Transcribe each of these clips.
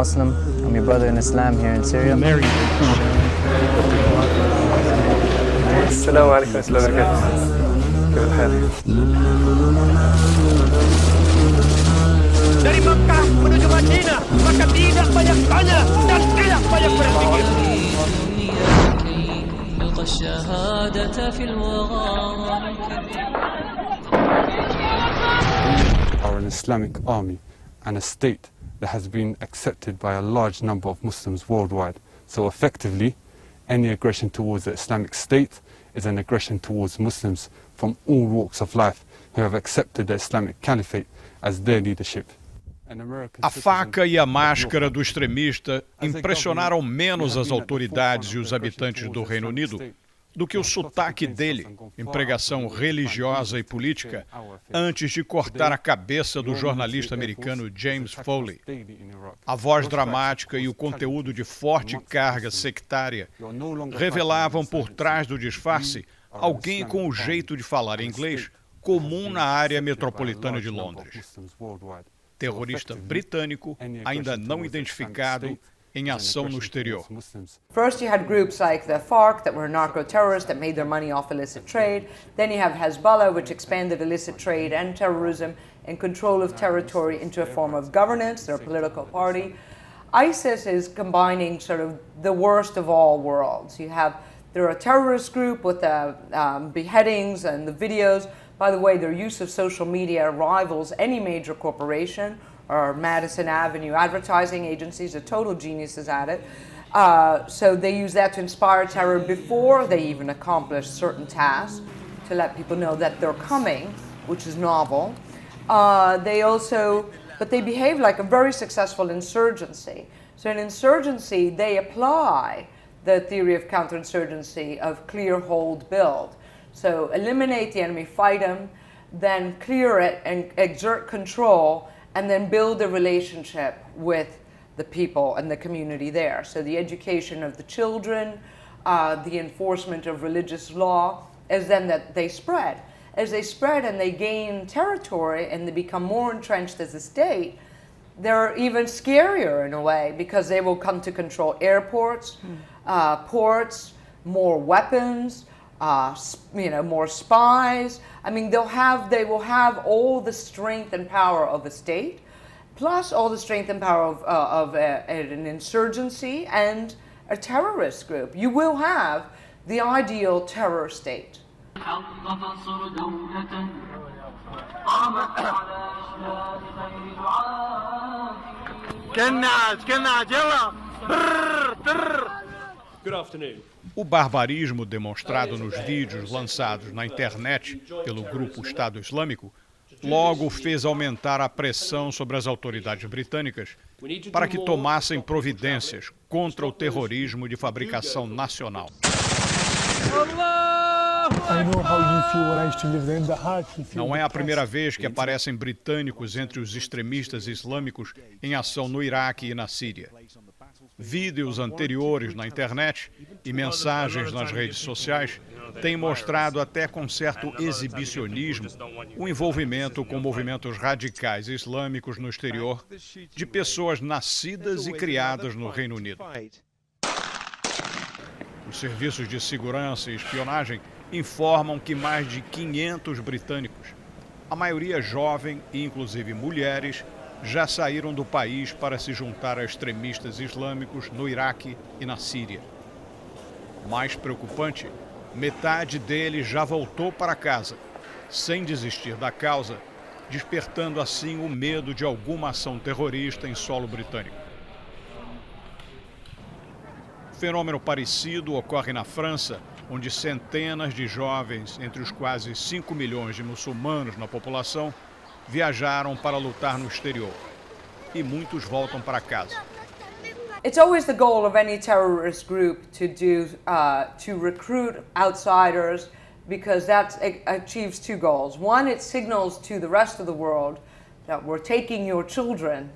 Muslim. I'm your brother in Islam here in Syria. Married. السلام عليكم ورحمة الله وبركاته. كيف الحال؟ Dari Mekah menuju Madinah, maka tidak banyak tanya dan tidak banyak berpikir. Are an Islamic army and a state that has been accepted by a large number of Muslims worldwide. So effectively, any aggression towards the Islamic State is an aggression towards Muslims from all walks of life who have accepted the Islamic Caliphate as their leadership. A faca e a máscara do extremista impressionaram menos as autoridades e os habitantes do Reino Unido do que o sotaque dele em pregação religiosa e política antes de cortar a cabeça do jornalista americano James Foley. A voz dramática e o conteúdo de forte carga sectária revelavam por trás do disfarce alguém com o jeito de falar inglês comum na área metropolitana de Londres. Terrorista britânico ainda não identificado em ação no exterior. First you had groups like the FARC that were narco-terrorists that made their money off illicit trade. Then you have Hezbollah, which expanded illicit trade and terrorism and control of territory into a form of governance, their political party. ISIS is combining sort of the worst of all worlds. They're a terrorist group with the beheadings and the videos. By the way, their use of social media rivals any major corporation or Madison Avenue advertising agencies, are total geniuses at it. So they use that to inspire terror before they even accomplish certain tasks, to let people know that they're coming, which is novel. But they behave like a very successful insurgency. So in insurgency, they apply the theory of counterinsurgency of clear, hold, build. So eliminate the enemy, fight them, then clear it and exert control, and then build a relationship with the people and the community there. So the education of the children, the enforcement of religious law, as then that they spread. As they spread and they gain territory and they become more entrenched as a state, they're even scarier in a way because they will come to control airports, ports, more weapons, more spies. I mean, they will have all the strength and power of a state, plus all the strength and power of an insurgency and a terrorist group. You will have the ideal terror state. Good afternoon. O barbarismo demonstrado nos vídeos lançados na internet pelo Grupo Estado Islâmico logo fez aumentar a pressão sobre as autoridades britânicas para que tomassem providências contra o terrorismo de fabricação nacional. Não é a primeira vez que aparecem britânicos entre os extremistas islâmicos em ação no Iraque e na Síria. Vídeos anteriores na internet e mensagens nas redes sociais têm mostrado até com certo exibicionismo o envolvimento com movimentos radicais islâmicos no exterior de pessoas nascidas e criadas no Reino Unido. Os serviços de segurança e espionagem informam que mais de 500 britânicos, a maioria jovem e inclusive mulheres, já saíram do país para se juntar a extremistas islâmicos no Iraque e na Síria. Mais preocupante, metade deles já voltou para casa, sem desistir da causa, despertando assim o medo de alguma ação terrorista em solo britânico. Fenômeno parecido ocorre na França, onde centenas de jovens, entre os quase 5 milhões de muçulmanos na população, viajaram para lutar no exterior. E muitos voltam para casa. It's always the goal of any terrorist group to recruit outsiders, because that achieves two goals. One, it signals to the rest of the world that we're taking your children.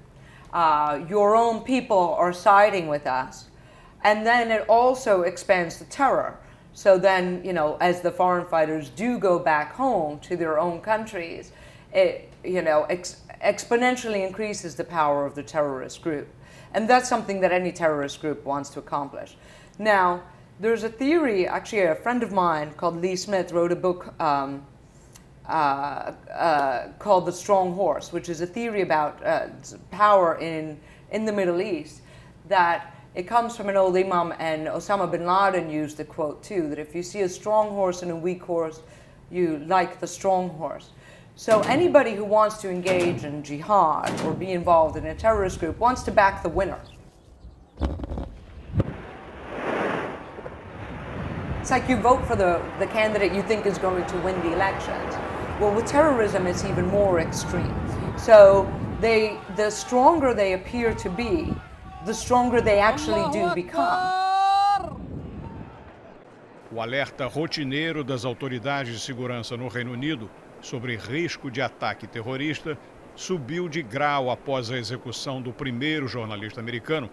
Your own people are siding with us. And then it also expands the terror. So then, as the foreign fighters do go back home to their own countries, it exponentially increases the power of the terrorist group. And that's something that any terrorist group wants to accomplish. Now, there's a theory, actually a friend of mine called Lee Smith wrote a book called The Strong Horse, which is a theory about power in the Middle East, that it comes from an old imam, and Osama bin Laden used the quote too, that if you see a strong horse and a weak horse, you like the strong horse. So anybody who wants to engage in jihad or be involved in a terrorist group wants to back the winner. It's like you vote for the candidate you think is going to win the elections. Well, with terrorism, it's even more extreme. So the stronger they appear to be, the stronger they actually do become. O alerta rotineiro das autoridades de segurança no Reino Unido sobre risco de ataque terrorista subiu de grau após a execução do primeiro jornalista americano,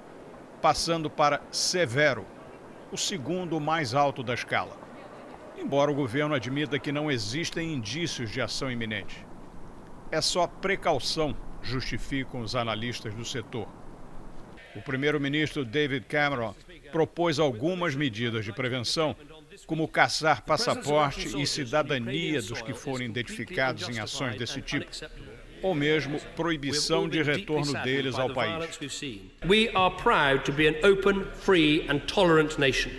passando para severo, o segundo mais alto da escala. Embora o governo admita que não existem indícios de ação iminente. É só precaução, justificam os analistas do setor. O primeiro-ministro David Cameron propôs algumas medidas de prevenção, como caçar passaporte e cidadania dos que forem identificados em ações desse tipo, ou mesmo proibição de retorno deles ao país. We are proud to be an open, free and tolerant nation.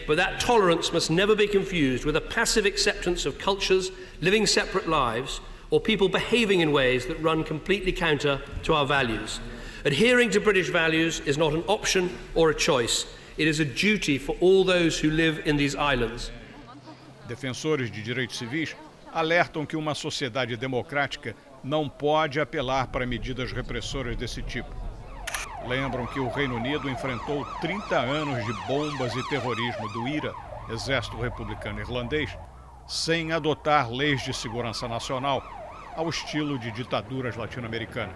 But that tolerance must never be confused with a passive acceptance of cultures living separate lives or people behaving in ways that run completely counter to our values. Adhering to British values is not an option or a choice. It is a duty for all those who live in these islands. Defensores de direitos civis alertam que uma sociedade democrática não pode apelar para medidas repressoras desse tipo. Lembram que o Reino Unido enfrentou 30 anos de bombas e terrorismo do IRA, Exército Republicano Irlandês, sem adotar leis de segurança nacional ao estilo de ditaduras latino-americanas.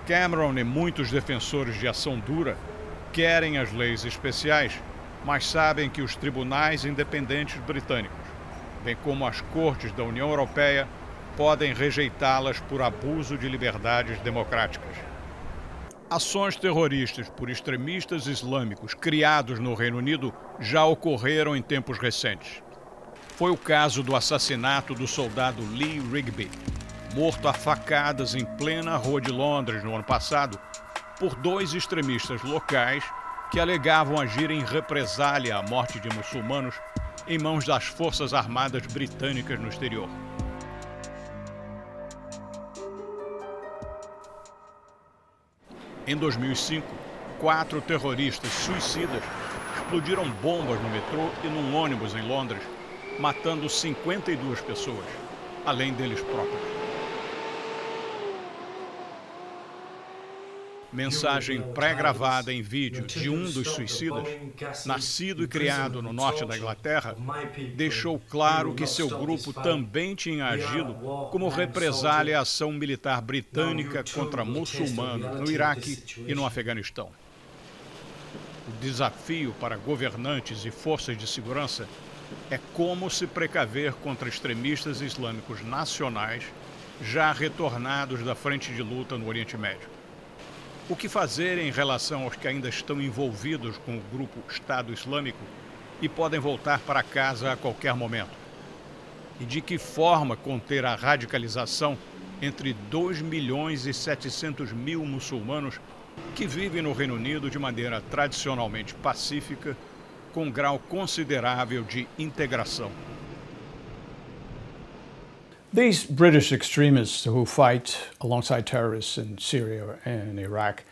Cameron e muitos defensores de ação dura querem as leis especiais, mas sabem que os tribunais independentes britânicos, bem como as cortes da União Europeia, podem rejeitá-las por abuso de liberdades democráticas. Ações terroristas por extremistas islâmicos criados no Reino Unido já ocorreram em tempos recentes. Foi o caso do assassinato do soldado Lee Rigby, morto a facadas em plena rua de Londres no ano passado, por dois extremistas locais que alegavam agir em represália à morte de muçulmanos em mãos das Forças Armadas britânicas no exterior. Em 2005, 4 terroristas suicidas explodiram bombas no metrô e num ônibus em Londres, matando 52 pessoas, além deles próprios. Mensagem pré-gravada em vídeo de um dos suicidas, nascido e criado no norte da Inglaterra, deixou claro que seu grupo também tinha agido como represália à ação militar britânica contra muçulmanos no Iraque e no Afeganistão. O desafio para governantes e forças de segurança é como se precaver contra extremistas islâmicos nacionais já retornados da frente de luta no Oriente Médio. O que fazer em relação aos que ainda estão envolvidos com o grupo Estado Islâmico e podem voltar para casa a qualquer momento? E de que forma conter a radicalização entre 2.700.000 muçulmanos que vivem no Reino Unido de maneira tradicionalmente pacífica, com um grau considerável de integração? These British extremists who fight alongside terrorists in Syria and Iraq,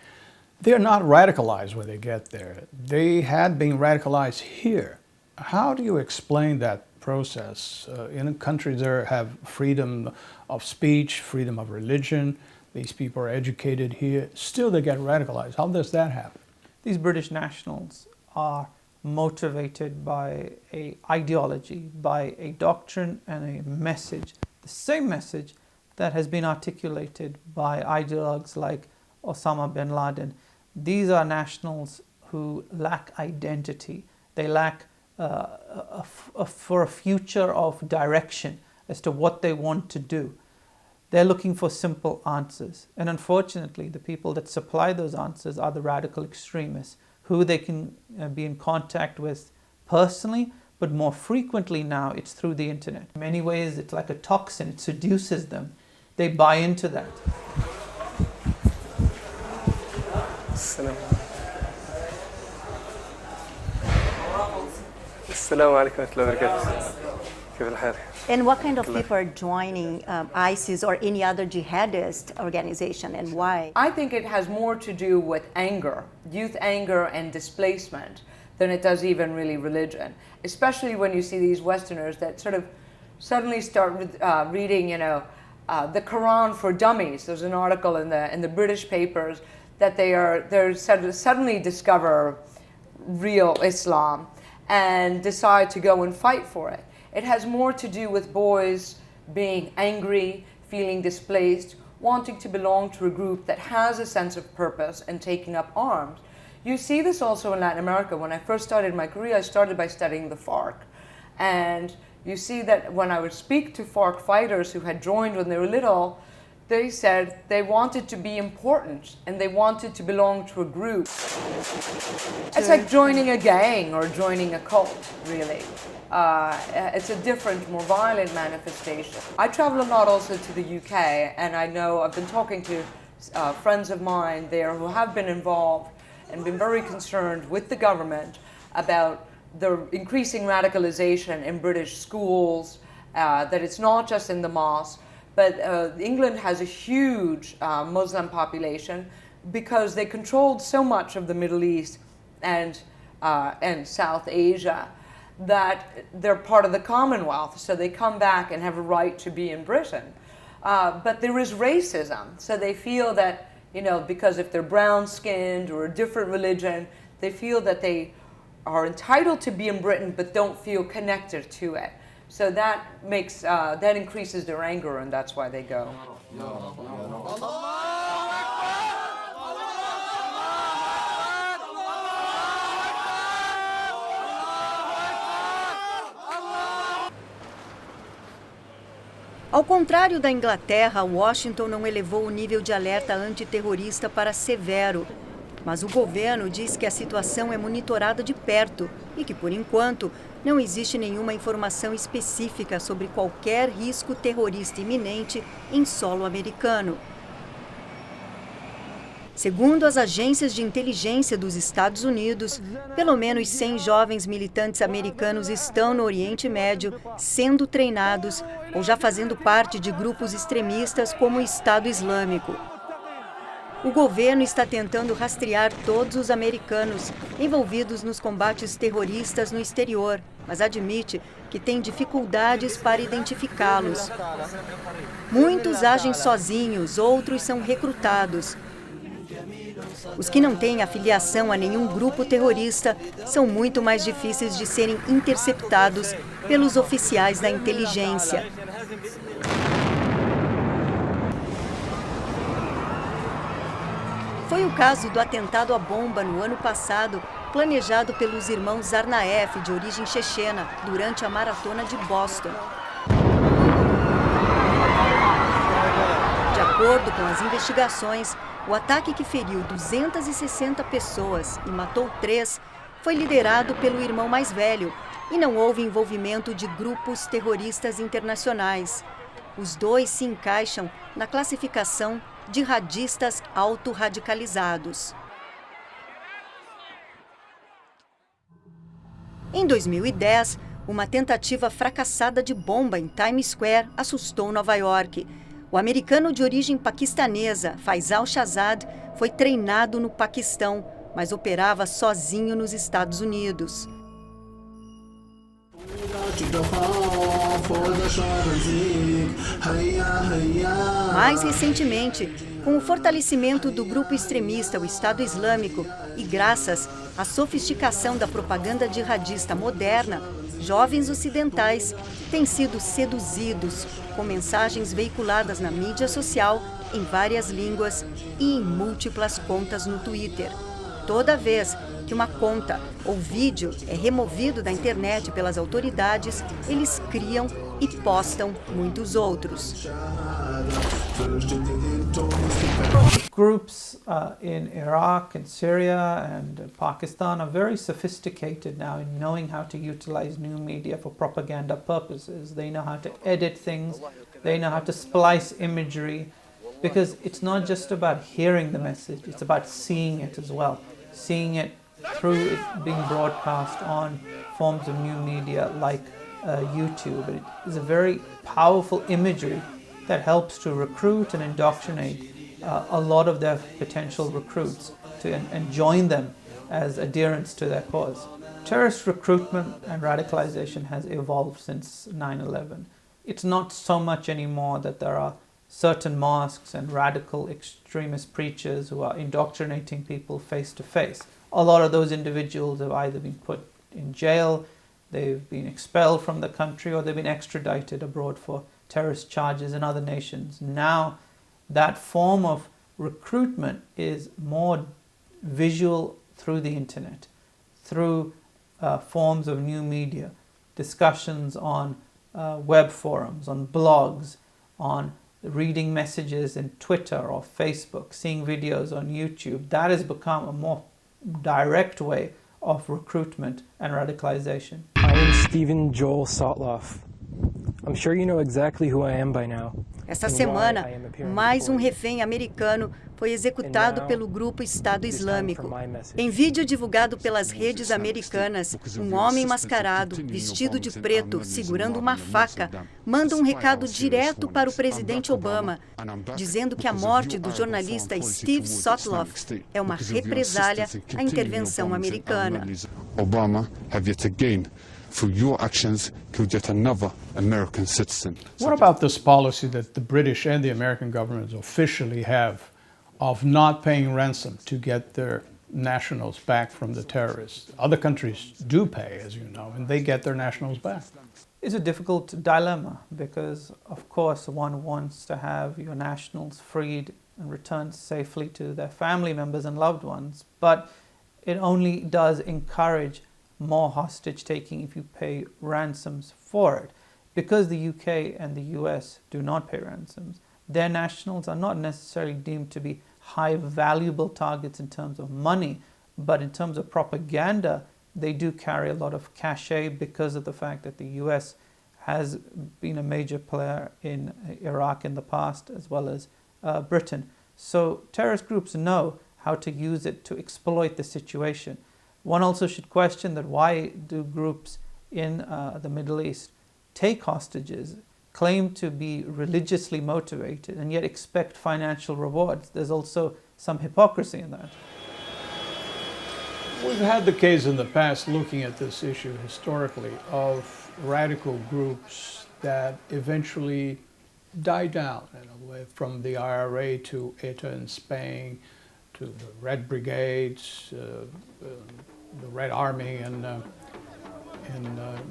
they are not radicalized when they get there. They had been radicalized here. How do you explain that process? In countries that have freedom of speech, freedom of religion, these people are educated here, still they get radicalized. How does that happen? These British nationals are motivated by an ideology, by a doctrine and a message. The same message that has been articulated by ideologues like Osama bin Laden. These are nationals who lack identity. They lack for a future of direction. as to what they want to do. They're looking for simple answers. And unfortunately, the people that supply those answers are the radical extremists, who they can be in contact with personally, but more frequently now it's through the internet. In many ways, it's like a toxin. It seduces them. They buy into that. السلام عليكم ورحمة الله وبركاته. كيف الحال؟ And what kind of people are joining ISIS or any other jihadist organization, and why? I think it has more to do with anger, youth anger and displacement, than it does even really religion. Especially when you see these Westerners that sort of suddenly start reading, the Quran for dummies. There's an article in the British papers that they suddenly discover real Islam and decide to go and fight for it. It has more to do with boys being angry, feeling displaced, wanting to belong to a group that has a sense of purpose and taking up arms. You see this also in Latin America. When I first started my career, I started by studying the FARC. And you see that when I would speak to FARC fighters who had joined when they were little, they said they wanted to be important and they wanted to belong to a group. It's like joining a gang or joining a cult, really. It's a different, more violent manifestation. I travel a lot also to the UK, and I know I've been talking to friends of mine there who have been involved and been very concerned with the government about the increasing radicalization in British schools, that it's not just in the mosque, but England has a huge Muslim population because they controlled so much of the Middle East and South Asia that they're part of the Commonwealth, so they come back and have a right to be in Britain. But there is racism, so they feel that, because if they're brown-skinned or a different religion, they feel that they are entitled to be in Britain but don't feel connected to it. So that increases their anger, and that's why they go. Ao contrário da Inglaterra, Washington não elevou o nível de alerta antiterrorista para severo. Mas o governo diz que a situação é monitorada de perto e que, por enquanto, não existe nenhuma informação específica sobre qualquer risco terrorista iminente em solo americano. Segundo as agências de inteligência dos Estados Unidos, pelo menos 100 jovens militantes americanos estão no Oriente Médio sendo treinados ou já fazendo parte de grupos extremistas como o Estado Islâmico. O governo está tentando rastrear todos os americanos envolvidos nos combates terroristas no exterior, mas admite que tem dificuldades para identificá-los. Muitos agem sozinhos, outros são recrutados. Os que não têm afiliação a nenhum grupo terrorista são muito mais difíceis de serem interceptados pelos oficiais da inteligência. Foi o caso do atentado à bomba no ano passado, planejado pelos irmãos Tsarnaev, de origem chechena, durante a maratona de Boston. De acordo com as investigações, o ataque que feriu 260 pessoas e matou 3 foi liderado pelo irmão mais velho e não houve envolvimento de grupos terroristas internacionais. Os dois se encaixam na classificação de jihadistas autorradicalizados. Em 2010, uma tentativa fracassada de bomba em Times Square assustou Nova York. O americano de origem paquistanesa, Faisal Shahzad, foi treinado no Paquistão, mas operava sozinho nos Estados Unidos. Mais recentemente, com o fortalecimento do grupo extremista, o Estado Islâmico, e graças à sofisticação da propaganda jihadista moderna, jovens ocidentais têm sido seduzidos com mensagens veiculadas na mídia social, em várias línguas e em múltiplas contas no Twitter. Toda vez que uma conta ou vídeo é removido da internet pelas autoridades, eles criam e postam muitos outros. Groups in Iraq and Syria and Pakistan are very sophisticated now in knowing how to utilize new media for propaganda purposes. They know how to edit things, they know how to splice imagery, because it's not just about hearing the message, it's about seeing it as well. Seeing it through it being broadcast on forms of new media like YouTube. It is a very powerful imagery that helps to recruit and indoctrinate a lot of their potential recruits and join them as adherents to their cause. Terrorist recruitment and radicalization has evolved since 9/11. It's not so much anymore that there are certain mosques and radical extremist preachers who are indoctrinating people face to face. A lot of those individuals have either been put in jail, they've been expelled from the country, or they've been extradited abroad for terrorist charges in other nations. Now, that form of recruitment is more visual through the internet, through forms of new media, discussions on web forums, on blogs, on reading messages in Twitter or Facebook, seeing videos on YouTube. That has become a more direct way of recruitment and radicalization. I am Stephen Joel Sotloff. I'm sure you know exactly who I am by now. Esta semana, mais um refém americano foi executado pelo Grupo Estado Islâmico. Em vídeo divulgado pelas redes americanas, um homem mascarado, vestido de preto, segurando uma faca, manda um recado direto para o presidente Obama, dizendo que a morte do jornalista Steve Sotloff é uma represália à intervenção americana. Obama have yet again, through your actions, killed yet another American citizen. What about this policy that the British and the American governments officially have of not paying ransom to get their nationals back from the terrorists? Other countries do pay, as you know, and they get their nationals back. It's a difficult dilemma because, of course, one wants to have your nationals freed and returned safely to their family members and loved ones, but it only does encourage more hostage taking if you pay ransoms for it. Because the UK and the US do not pay ransoms, their nationals are not necessarily deemed to be high valuable targets in terms of money, but in terms of propaganda, they do carry a lot of cachet because of the fact that the US has been a major player in Iraq in the past, as well as Britain. So terrorist groups know how to use it to exploit the situation. One also should question that why do groups in the Middle East take hostages, claim to be religiously motivated, and yet expect financial rewards? There's also some hypocrisy in that. We've had the case in the past, looking at this issue historically, of radical groups that eventually die down in a way, from the IRA to ETA in Spain, to the Red Brigades, the Red Army in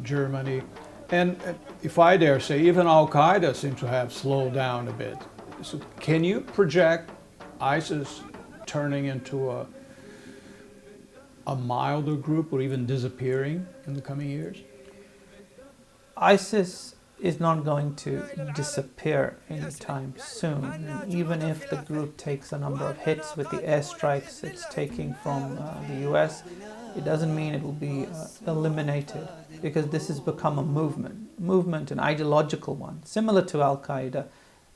Germany. And if I dare say, even Al-Qaeda seems to have slowed down a bit. So can you project ISIS turning into a milder group or even disappearing in the coming years? ISIS is not going to disappear anytime soon. And even if the group takes a number of hits with the airstrikes it's taking from the US, it doesn't mean it will be eliminated, because this has become a movement, an ideological one, similar to Al-Qaeda.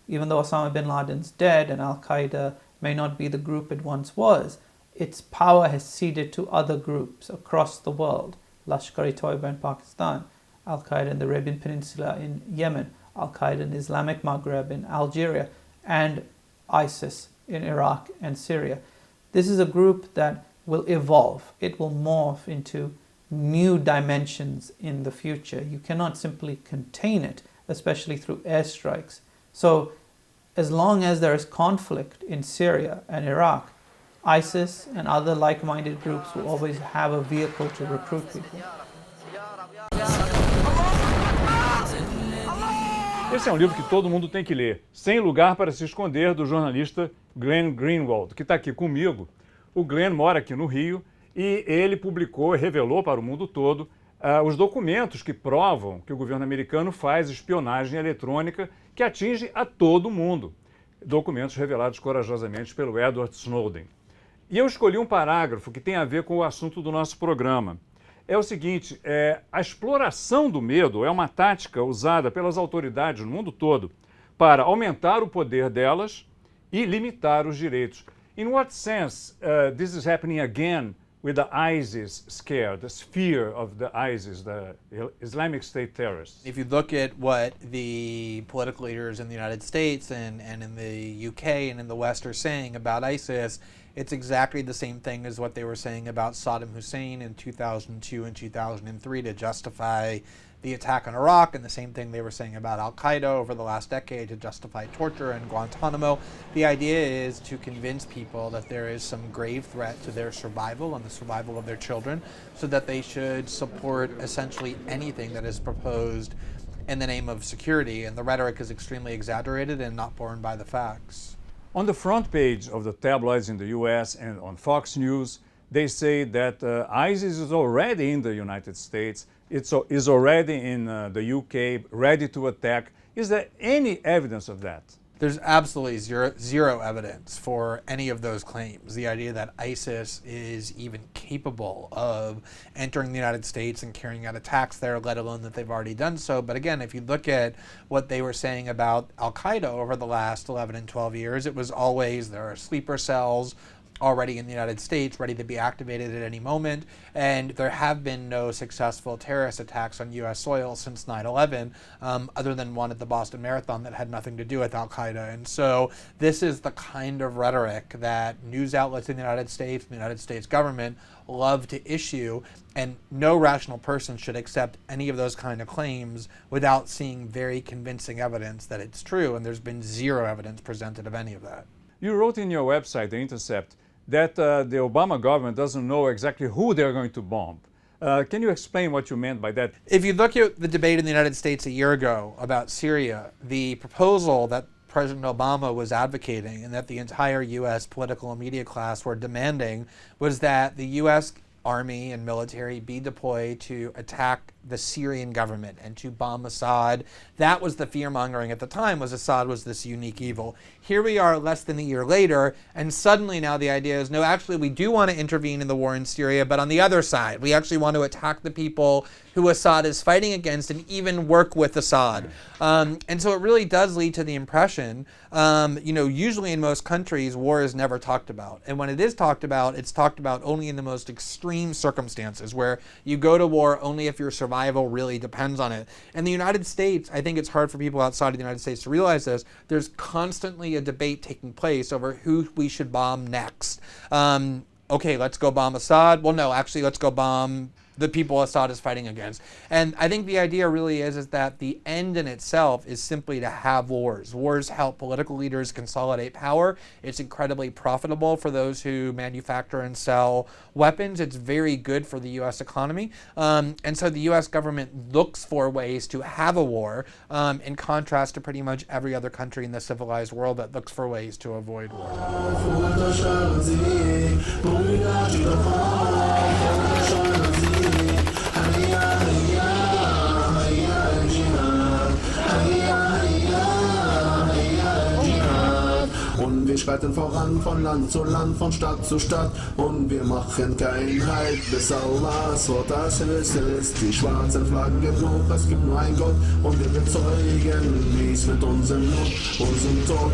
Even though Osama bin Laden's dead and Al-Qaeda may not be the group it once was, its power has ceded to other groups across the world. Lashkar-e-Toiba in Pakistan, Al-Qaeda in the Arabian Peninsula in Yemen, Al-Qaeda in Islamic Maghreb in Algeria, and ISIS in Iraq and Syria. This is a group that will evolve. It will morph into new dimensions in the future. You cannot simply contain it, especially through airstrikes. So as long as there is conflict in Syria and Iraq, ISIS and other like-minded groups will always have a vehicle to recruit people. Esse é um livro que todo mundo tem que ler, Sem Lugar para se Esconder, do jornalista Glenn Greenwald, que está aqui comigo. O Glenn mora aqui no Rio e ele publicou e revelou para o mundo todo os documentos que provam que o governo americano faz espionagem eletrônica que atinge a todo mundo. Documentos revelados corajosamente pelo Edward Snowden. E eu escolhi um parágrafo que tem a ver com o assunto do nosso programa. É o seguinte, a exploração do medo é uma tática usada pelas autoridades no mundo todo para aumentar o poder delas e limitar os direitos. In what sense this is happening again with the ISIS scare, the fear of the ISIS, the Islamic State terrorists? If you look at what the political leaders in the United States and in the UK and in the West are saying about ISIS, it's exactly the same thing as what they were saying about Saddam Hussein in 2002 and 2003 to justify the attack on Iraq, and the same thing they were saying about Al-Qaeda over the last decade to justify torture and Guantanamo. The idea is to convince people that there is some grave threat to their survival and the survival of their children, so that they should support essentially anything that is proposed in the name of security, and the rhetoric is extremely exaggerated and not borne by the facts. On the front page of the tabloids in the US and on Fox News, they say that ISIS is already in the United States, is already in the UK, ready to attack. Is there any evidence of that? There's absolutely zero evidence for any of those claims. The idea that ISIS is even capable of entering the United States and carrying out attacks there, let alone that they've already done so. But again, if you look at what they were saying about Al-Qaeda over the last 11 and 12 years, it was always there are sleeper cells already in the United States, ready to be activated at any moment, and there have been no successful terrorist attacks on U.S. soil since 9/11, other than one at the Boston Marathon that had nothing to do with Al-Qaeda. And so this is the kind of rhetoric that news outlets in the United States, the United States government, love to issue, and no rational person should accept any of those kind of claims without seeing very convincing evidence that it's true, and there's been zero evidence presented of any of that. You wrote in your website, The Intercept, that the Obama government doesn't know exactly who they're going to bomb. Can you explain what you meant by that? If you look at the debate in the United States a year ago about Syria, the proposal that President Obama was advocating and that the entire U.S. political and media class were demanding was that the U.S. Army and military be deployed to attack the Syrian government and to bomb Assad. That was the fear-mongering at the time, was Assad was this unique evil. Here we are less than a year later, and suddenly now the idea is, no, actually we do want to intervene in the war in Syria, but on the other side, we actually want to attack the people who Assad is fighting against and even work with Assad. And so it really does lead to the impression, usually in most countries, war is never talked about. And when it is talked about, it's talked about only in the most extreme circumstances, where you go to war only if your survival really depends on it. In the United States, I think it's hard for people outside of the United States to realize this, there's constantly a debate taking place over who we should bomb next. Okay, let's go bomb Assad. Well, no, actually, let's go bomb the people Assad is fighting against. And I think the idea really is that the end in itself is simply to have wars. Wars help political leaders consolidate power. It's incredibly profitable for those who manufacture and sell weapons. It's very good for the U.S. economy. And so the U.S. government looks for ways to have a war, in contrast to pretty much every other country in the civilized world that looks for ways to avoid war. Und wir schreiten voran von Land zu Land, von Stadt zu Stadt. Und wir machen keinen Halt, bis Allahs Wort das Höchste ist. Die schwarzen Flaggen gibt hoch, es gibt nur einen Gott. Und wir bezeugen, wie's mit unserem Blut, unserem Tod